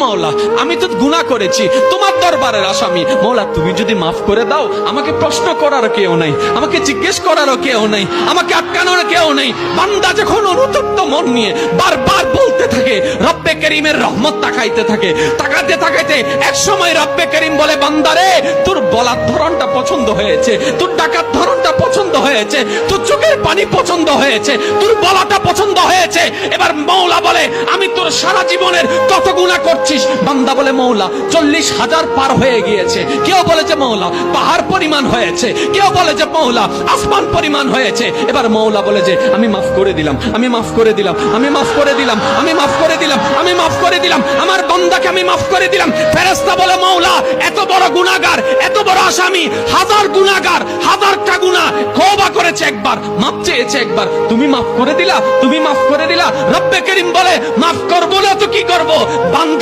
মাওলা, আমি তো গুনাহ করেছি, তোমার দরবারের আসামি। মাওলা, তুমি যদি মাফ করে দাও, আমাকে প্রশ্ন করার কেউ নাই, আমাকে জিজ্ঞেস করারও কেউ নাই, আমাকে আটকানোর কেউ নেই। বান্দা যখন অনুতপ্ত মন নিয়ে বারবার বলতে থাকে, রব্বে করিমের রহমত তাকাইতে থাকে, তাকাতে তাকাইতে এক সময় রব্বে করিম বলে, বান্দারে, তোর বলার ধরনটা পছন্দ হয়েছে, তোর ডাকার ধরনটা পছন্দ হয়েছে, তোর চোখের পানি পছন্দ হয়েছে, তোর বলাটা পছন্দ হয়েছে। এবার মওলা বলে, আমি তোর সারা জীবনের কত গুনাহ করছিস? বান্দা বলে, মওলা 40,000 পার হয়ে গিয়েছে। কেউ বলে যে মওলা পাহাড় পরিমাণ হয়েছে, কেউ বলে যে মওলা আসমান পরিমাণ হয়েছে। এবার মওলা বলে যে আমি মাফ করে দিলাম, আমি মাফ করে দিলাম, আমি মাফ করে দিলাম, আমি মাফ করে দিলাম, আমি মাফ করে দিলাম, আমার বান্দাকে আমি মাফ করে দিলাম। ফেরেশতা বলে, মওলা এত বড় গুনাহগার, এত বড় আসামি, হাজার গুনাহগার, হাজারটা গুনাহ, তওবা করেছে একবার, মাফ চেয়েছে একবার, তুমি মাফ করে দিলা, তুমি মাফ করে দিলা। রব্বে করিম বলে, মাফ করবো না তো কি করব? বান্দা